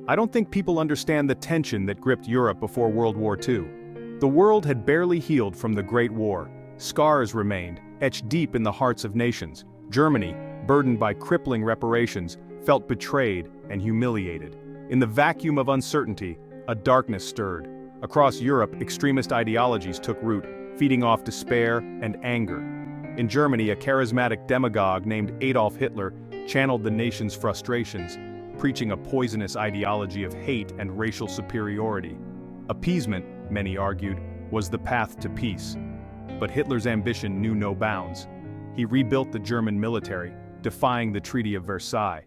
I don't think people understand the tension that gripped Europe before World War II. The world had barely healed from the Great War. Scars remained, etched deep in the hearts of nations. Germany, burdened by crippling reparations, felt betrayed and humiliated. In the vacuum of uncertainty, a darkness stirred. Across Europe, extremist ideologies took root, feeding off despair and anger. In Germany, a charismatic demagogue named Adolf Hitler channeled the nation's frustrations, preaching a poisonous ideology of hate and racial superiority. Appeasement, many argued, was the path to peace. But Hitler's ambition knew no bounds. He rebuilt the German military, defying the Treaty of Versailles.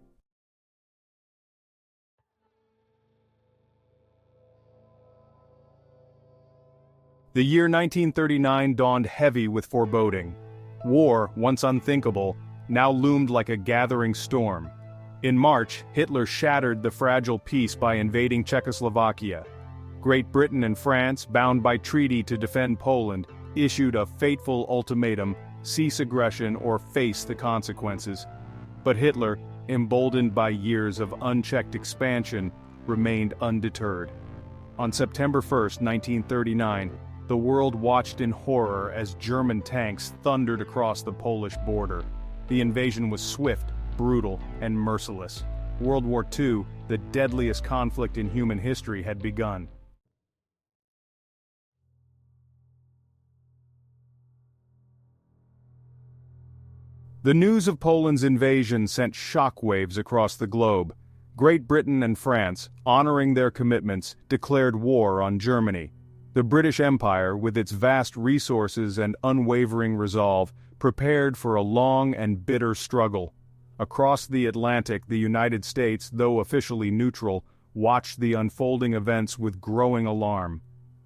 The year 1939 dawned heavy with foreboding. War, once unthinkable, now loomed like a gathering storm. In March, Hitler shattered the fragile peace by invading Czechoslovakia. Great Britain and France, bound by treaty to defend Poland, issued a fateful ultimatum: cease aggression or face the consequences. But Hitler, emboldened by years of unchecked expansion, remained undeterred. On September 1, 1939, the world watched in horror as German tanks thundered across the Polish border. The invasion was swift, brutal, and merciless. World War II, the deadliest conflict in human history, had begun. The news of Poland's invasion sent shockwaves across the globe. Great Britain and France, honoring their commitments, declared war on Germany. The British Empire, with its vast resources and unwavering resolve, prepared for a long and bitter struggle. Across the Atlantic, the United States, though officially neutral, watched the unfolding events with growing alarm.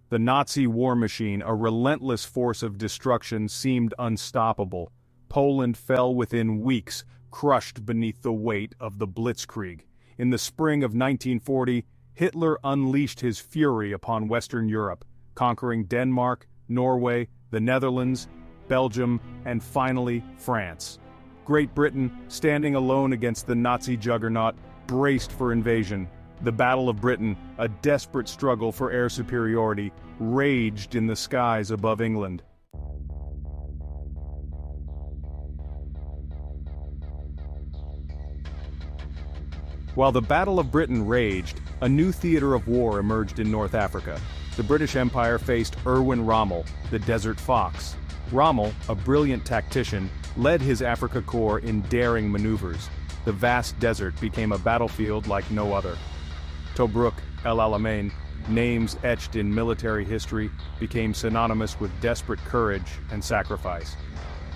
The Nazi war machine, a relentless force of destruction, seemed unstoppable. Poland fell within weeks, crushed beneath the weight of the Blitzkrieg. In the spring of 1940, Hitler unleashed his fury upon Western Europe, conquering Denmark, Norway, the Netherlands, Belgium, and finally France. Great Britain, standing alone against the Nazi juggernaut, braced for invasion. The Battle of Britain, a desperate struggle for air superiority, raged in the skies above England. While the Battle of Britain raged, a new theater of war emerged in North Africa. The British Empire faced Erwin Rommel, the Desert Fox. Rommel, a brilliant tactician, led his Afrika Korps in daring maneuvers. The vast desert became a battlefield like no other. Tobruk, El Alamein, names etched in military history, became synonymous with desperate courage and sacrifice.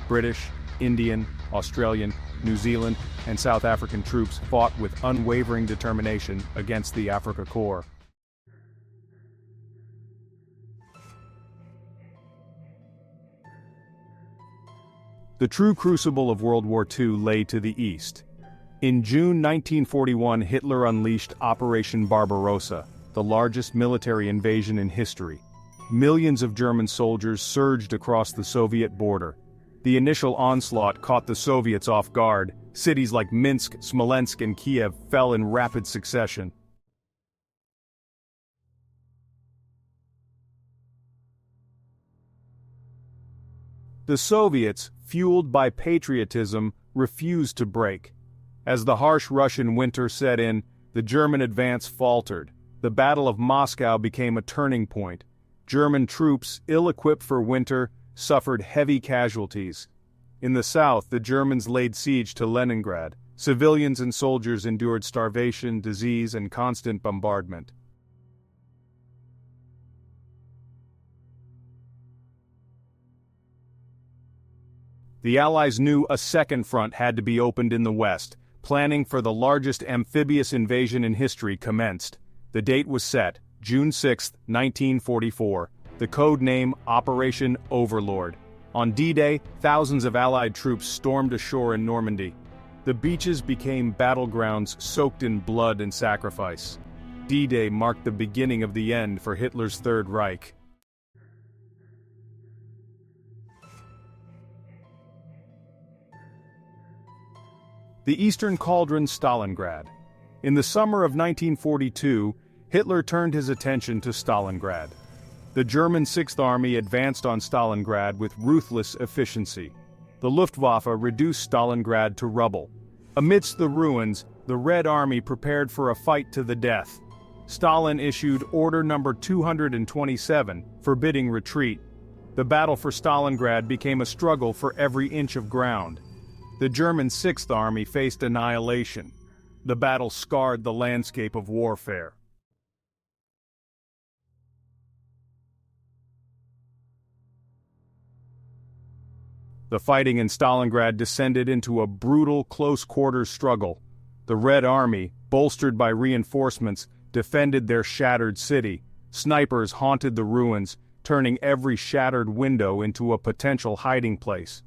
British, Indian, Australian, New Zealand, and South African troops fought with unwavering determination against the Afrika Korps. The true crucible of World War II lay to the east. In June 1941, Hitler unleashed Operation Barbarossa, the largest military invasion in history. Millions of German soldiers surged across the Soviet border. The initial onslaught caught the Soviets off guard. Cities like Minsk, Smolensk, and Kiev fell in rapid succession. The Soviets, fueled by patriotism, refused to break. As the harsh Russian winter set in, the German advance faltered. The Battle of Moscow became a turning point. German troops, ill-equipped for winter, suffered heavy casualties. In the south, the Germans laid siege to Leningrad. Civilians and soldiers endured starvation, disease, and constant bombardment. The Allies knew a second front had to be opened in the west. Planning for the largest amphibious invasion in history commenced. The date was set, June 6, 1944. The code name Operation Overlord. On D-Day, thousands of Allied troops stormed ashore in Normandy. The beaches became battlegrounds soaked in blood and sacrifice. D-Day marked the beginning of the end for Hitler's Third Reich. The Eastern Cauldron, Stalingrad. In the summer of 1942, Hitler turned his attention to Stalingrad. The German Sixth Army advanced on Stalingrad with ruthless efficiency. The Luftwaffe reduced Stalingrad to rubble. Amidst the ruins, the Red Army prepared for a fight to the death. Stalin issued Order Number 227, forbidding retreat. The battle for Stalingrad became a struggle for every inch of ground. The German Sixth Army faced annihilation. The battle scarred the landscape of warfare. The fighting in Stalingrad descended into a brutal, close-quarters struggle. The Red Army, bolstered by reinforcements, defended their shattered city. Snipers haunted the ruins, turning every shattered window into a potential hiding place.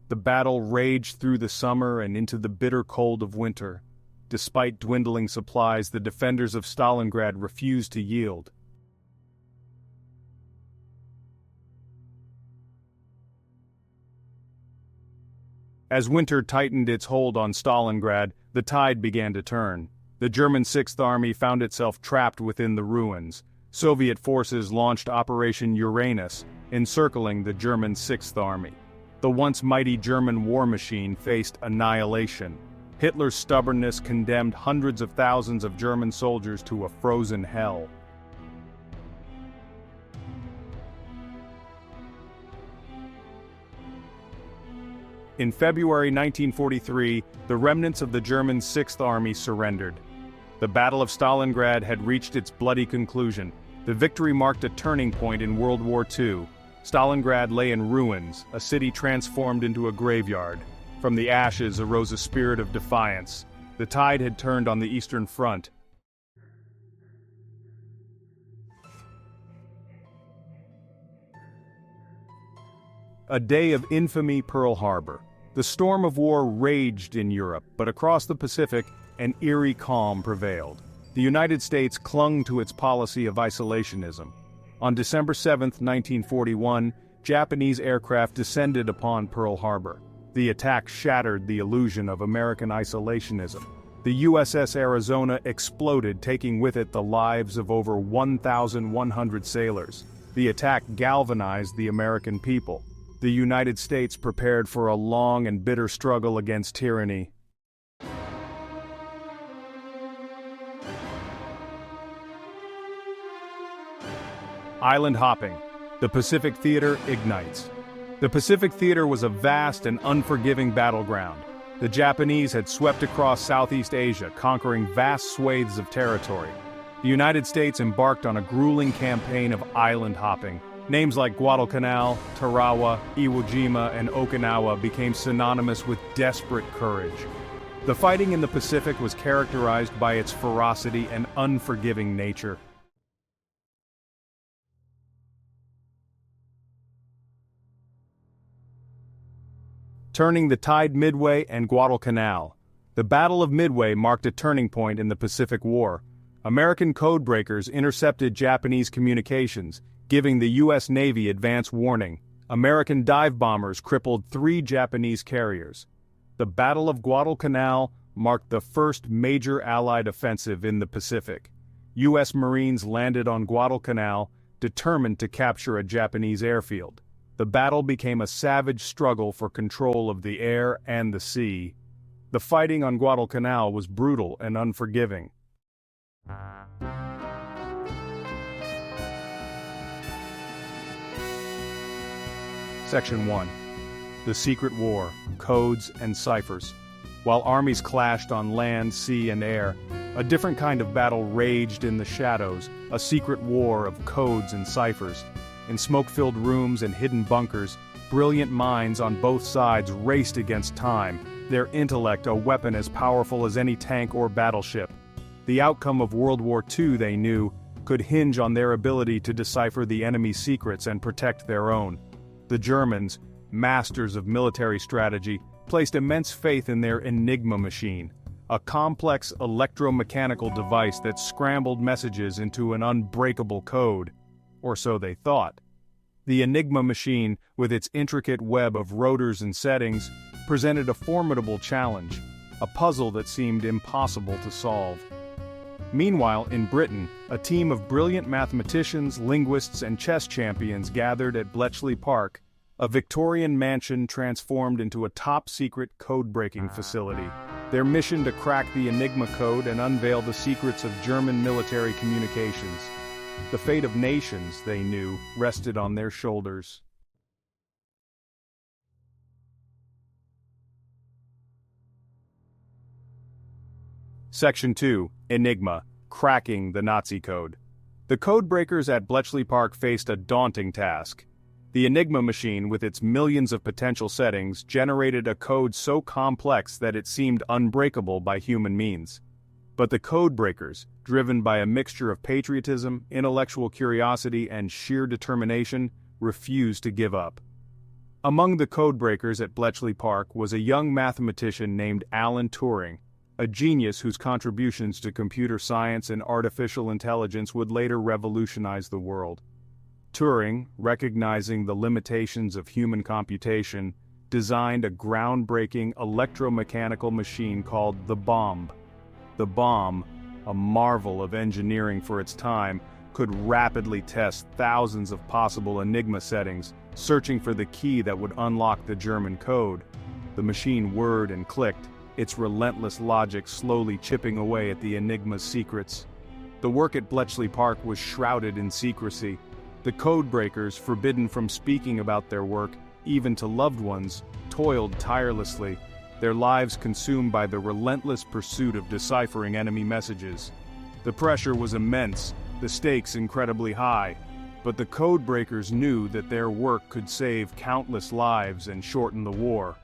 The battle raged through the summer and into the bitter cold of winter. Despite dwindling supplies, the defenders of Stalingrad refused to yield. As winter tightened its hold on Stalingrad, the tide began to turn. The German Sixth Army found itself trapped within the ruins. Soviet forces launched Operation Uranus, encircling the German Sixth Army. The once mighty German war machine faced annihilation. Hitler's stubbornness condemned hundreds of thousands of German soldiers to a frozen hell. In February 1943, the remnants of the German Sixth Army surrendered. The Battle of Stalingrad had reached its bloody conclusion. The victory marked a turning point in World War II. Stalingrad lay in ruins, a city transformed into a graveyard. From the ashes arose a spirit of defiance. The tide had turned on the Eastern Front. A day of infamy, Pearl Harbor. The storm of war raged in Europe, but across the Pacific, an eerie calm prevailed. The United States clung to its policy of isolationism. On December 7, 1941, Japanese aircraft descended upon Pearl Harbor. The attack shattered the illusion of American isolationism. The USS Arizona exploded, taking with it the lives of over 1,100 sailors. The attack galvanized the American people. The United States prepared for a long and bitter struggle against tyranny. Island hopping. The Pacific Theater ignites. The Pacific Theater was a vast and unforgiving battleground. The Japanese had swept across Southeast Asia, conquering vast swathes of territory. The United States embarked on a grueling campaign of island hopping. Names like Guadalcanal, Tarawa, Iwo Jima, and Okinawa became synonymous with desperate courage. The fighting in the Pacific was characterized by its ferocity and unforgiving nature. Turning the tide Midway and Guadalcanal. The Battle of Midway marked a turning point in the Pacific War. American codebreakers intercepted Japanese communications, giving the U.S. Navy advance warning. American dive bombers crippled 3 Japanese carriers. The Battle of Guadalcanal marked the first major Allied offensive in the Pacific. U.S. Marines landed on Guadalcanal, determined to capture a Japanese airfield. The battle became a savage struggle for control of the air and the sea. The fighting on Guadalcanal was brutal and unforgiving. Section 1. The Secret War, Codes and Ciphers. While armies clashed on land, sea, and air, a different kind of battle raged in the shadows, a secret war of codes and ciphers. In smoke-filled rooms and hidden bunkers, brilliant minds on both sides raced against time, their intellect a weapon as powerful as any tank or battleship. The outcome of World War II, they knew, could hinge on their ability to decipher the enemy's secrets and protect their own. The Germans, masters of military strategy, placed immense faith in their Enigma machine, a complex electromechanical device that scrambled messages into an unbreakable code. Or so they thought. The Enigma machine, with its intricate web of rotors and settings, presented a formidable challenge, a puzzle that seemed impossible to solve. Meanwhile, in Britain, a team of brilliant mathematicians, linguists, and chess champions gathered at Bletchley Park, a Victorian mansion transformed into a top-secret code-breaking facility. Their mission to crack the Enigma code and unveil the secrets of German military communications. The fate of nations, they knew, rested on their shoulders. Section 2. Enigma. Cracking the Nazi Code. The codebreakers at Bletchley Park faced a daunting task. The Enigma machine, with its millions of potential settings, generated a code so complex that it seemed unbreakable by human means. But the codebreakers, driven by a mixture of patriotism, intellectual curiosity, and sheer determination, refused to give up. Among the codebreakers at Bletchley Park was a young mathematician named Alan Turing, a genius whose contributions to computer science and artificial intelligence would later revolutionize the world. Turing, recognizing the limitations of human computation, designed a groundbreaking electromechanical machine called the bomb. The bomb, a marvel of engineering for its time, could rapidly test thousands of possible Enigma settings, searching for the key that would unlock the German code. The machine whirred and clicked, its relentless logic slowly chipping away at the Enigma's secrets. The work at Bletchley Park was shrouded in secrecy. The codebreakers, forbidden from speaking about their work, even to loved ones, toiled tirelessly, their lives consumed by the relentless pursuit of deciphering enemy messages. The pressure was immense, the stakes incredibly high, but the codebreakers knew that their work could save countless lives and shorten the war.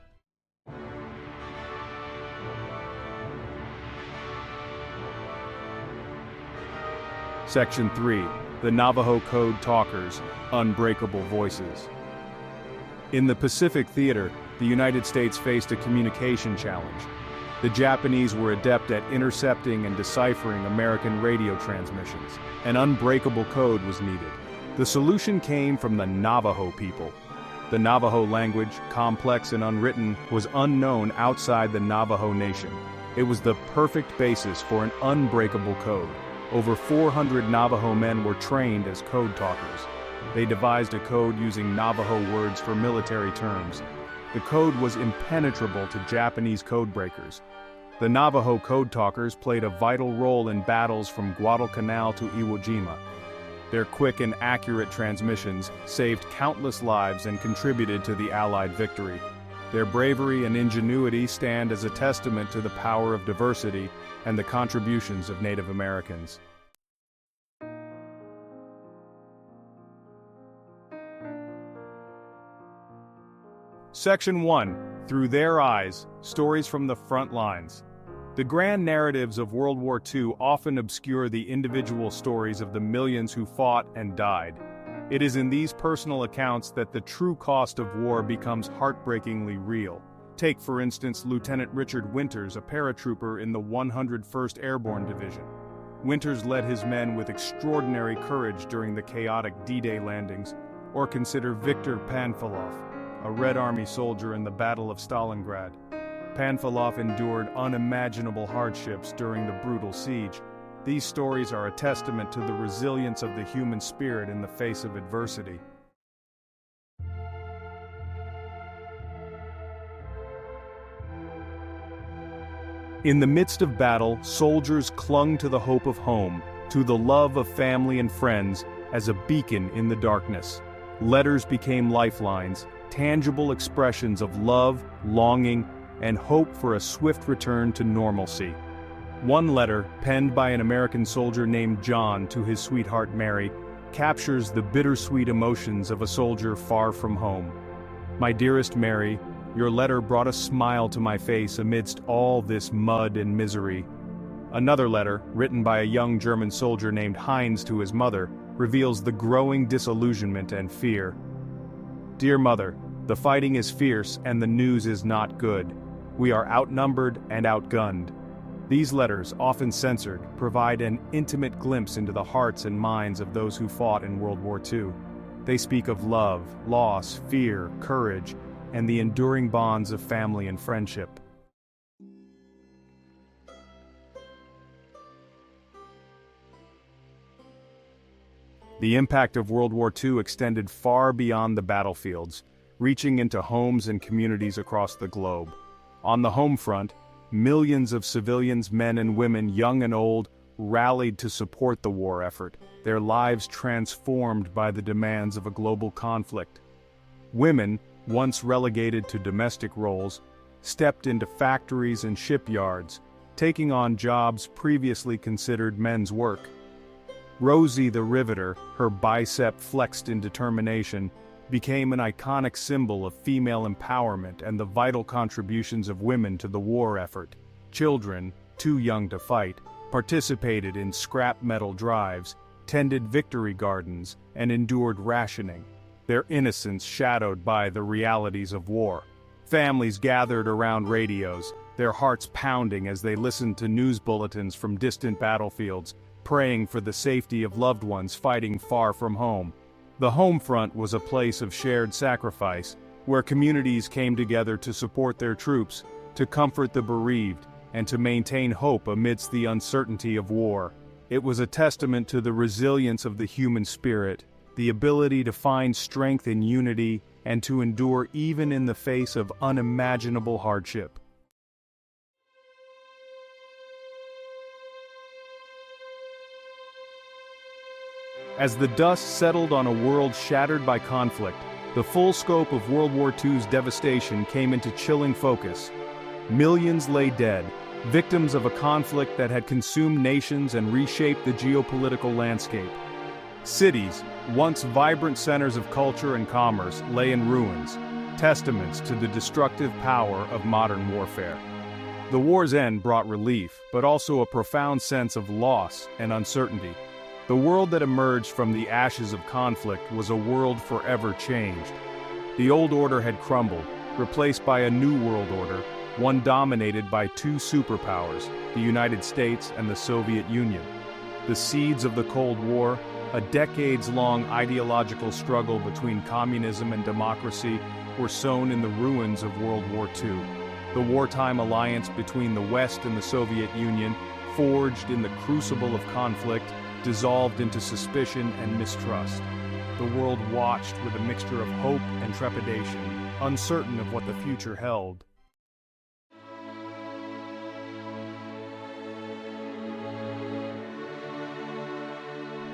Section 3. The Navajo Code Talkers, Unbreakable Voices. In the Pacific Theater, the United States faced a communication challenge. The Japanese were adept at intercepting and deciphering American radio transmissions. An unbreakable code was needed. The solution came from the Navajo people. The Navajo language, complex and unwritten, was unknown outside the Navajo Nation. It was the perfect basis for an unbreakable code. Over 400 Navajo men were trained as code talkers. They devised a code using Navajo words for military terms. The code was impenetrable to Japanese codebreakers. The Navajo code talkers played a vital role in battles from Guadalcanal to Iwo Jima. Their quick and accurate transmissions saved countless lives and contributed to the Allied victory. Their bravery and ingenuity stand as a testament to the power of diversity and the contributions of Native Americans. Section 1. Through Their Eyes, Stories from the Front Lines. The grand narratives of World War II often obscure the individual stories of the millions who fought and died. It is in these personal accounts that the true cost of war becomes heartbreakingly real. Take, for instance, Lieutenant Richard Winters, a paratrooper in the 101st Airborne Division. Winters led his men with extraordinary courage during the chaotic D-Day landings. Or consider Viktor Panfilov, a Red Army soldier in the Battle of Stalingrad. Panfilov endured unimaginable hardships during the brutal siege. These stories are a testament to the resilience of the human spirit in the face of adversity. In the midst of battle, soldiers clung to the hope of home, to the love of family and friends, as a beacon in the darkness. Letters became lifelines, tangible expressions of love, longing, and hope for a swift return to normalcy. One letter, penned by an American soldier named John to his sweetheart Mary, captures the bittersweet emotions of a soldier far from home. "My dearest Mary, your letter brought a smile to my face amidst all this mud and misery." Another letter, written by a young German soldier named Heinz to his mother, reveals the growing disillusionment and fear. "Dear Mother, the fighting is fierce and the news is not good. We are outnumbered and outgunned." These letters, often censored, provide an intimate glimpse into the hearts and minds of those who fought in World War II. They speak of love, loss, fear, courage, and the enduring bonds of family and friendship. The impact of World War II extended far beyond the battlefields, reaching into homes and communities across the globe. On the home front, millions of civilians, men and women, young and old, rallied to support the war effort, their lives transformed by the demands of a global conflict. Women, once relegated to domestic roles, stepped into factories and shipyards, taking on jobs previously considered men's work. Rosie the Riveter, her bicep flexed in determination, became an iconic symbol of female empowerment and the vital contributions of women to the war effort. Children, too young to fight, participated in scrap metal drives, tended victory gardens, and endured rationing, their innocence shadowed by the realities of war. Families gathered around radios, their hearts pounding as they listened to news bulletins from distant battlefields, praying for the safety of loved ones fighting far from home. The home front was a place of shared sacrifice, where communities came together to support their troops, to comfort the bereaved, and to maintain hope amidst the uncertainty of war. It was a testament to the resilience of the human spirit, the ability to find strength in unity, and to endure even in the face of unimaginable hardship. As the dust settled on a world shattered by conflict, the full scope of World War II's devastation came into chilling focus. Millions lay dead, victims of a conflict that had consumed nations and reshaped the geopolitical landscape. Cities, once vibrant centers of culture and commerce, lay in ruins, testaments to the destructive power of modern warfare. The war's end brought relief, but also a profound sense of loss and uncertainty. The world that emerged from the ashes of conflict was a world forever changed. The old order had crumbled, replaced by a new world order, one dominated by two superpowers, the United States and the Soviet Union. The seeds of the Cold War, a decades-long ideological struggle between communism and democracy, were sown in the ruins of World War II. The wartime alliance between the West and the Soviet Union, forged in the crucible of conflict, dissolved into suspicion and mistrust. The world watched with a mixture of hope and trepidation, uncertain of what the future held.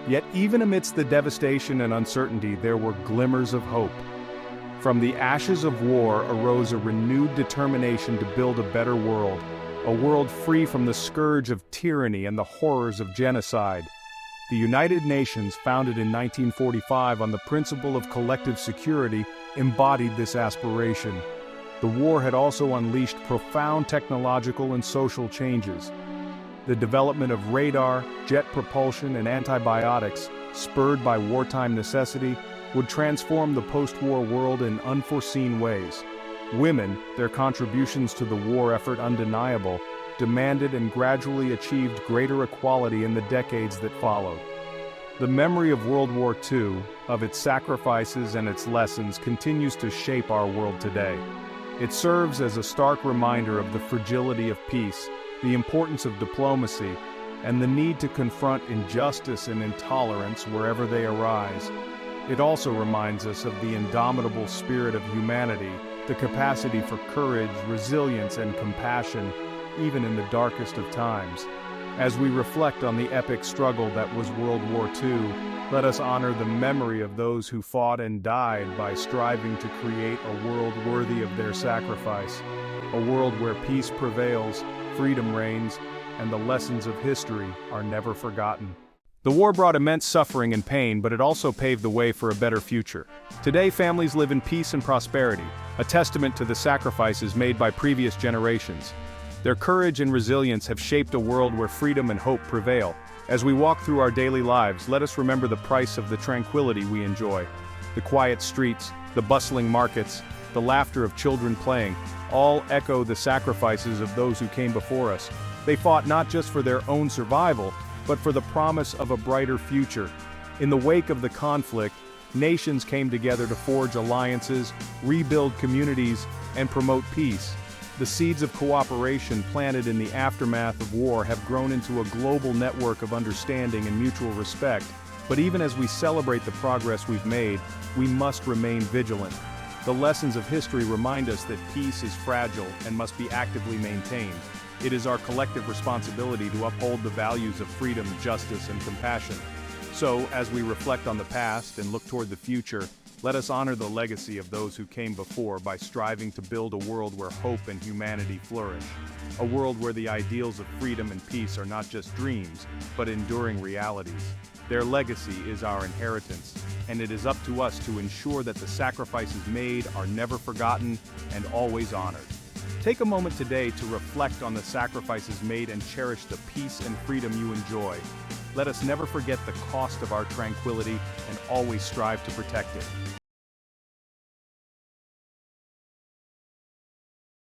Yet even amidst the devastation and uncertainty, there were glimmers of hope. From the ashes of war arose a renewed determination to build a better world, a world free from the scourge of tyranny and the horrors of genocide. The United Nations, founded in 1945 on the principle of collective security, embodied this aspiration. The war had also unleashed profound technological and social changes. The development of radar, jet propulsion, and antibiotics, spurred by wartime necessity, would transform the post-war world in unforeseen ways. Women, their contributions to the war effort undeniable, demanded and gradually achieved greater equality in the decades that followed. The memory of World War II, of its sacrifices and its lessons, continues to shape our world today. It serves as a stark reminder of the fragility of peace, the importance of diplomacy, and the need to confront injustice and intolerance wherever they arise. It also reminds us of the indomitable spirit of humanity, the capacity for courage, resilience, and compassion, even in the darkest of times. As we reflect on the epic struggle that was World War II, let us honor the memory of those who fought and died by striving to create a world worthy of their sacrifice, a world where peace prevails, freedom reigns, and the lessons of history are never forgotten. The war brought immense suffering and pain, but it also paved the way for a better future. Today, families live in peace and prosperity, a testament to the sacrifices made by previous generations. Their courage and resilience have shaped a world where freedom and hope prevail. As we walk through our daily lives, let us remember the price of the tranquility we enjoy. The quiet streets, the bustling markets, the laughter of children playing, all echo the sacrifices of those who came before us. They fought not just for their own survival, but for the promise of a brighter future. In the wake of the conflict, nations came together to forge alliances, rebuild communities, and promote peace. The seeds of cooperation planted in the aftermath of war have grown into a global network of understanding and mutual respect, But even as we celebrate the progress we've made, we must remain vigilant. The lessons of history remind us that peace is fragile and must be actively maintained. It is our collective responsibility to uphold the values of freedom, justice, and compassion. So, as we reflect on the past and look toward the future, let us honor the legacy of those who came before by striving to build a world where hope and humanity flourish. A world where the ideals of freedom and peace are not just dreams, but enduring realities. Their legacy is our inheritance, and it is up to us to ensure that the sacrifices made are never forgotten and always honored. Take a moment today to reflect on the sacrifices made and cherish the peace and freedom you enjoy. Let us never forget the cost of our tranquility and always strive to protect it.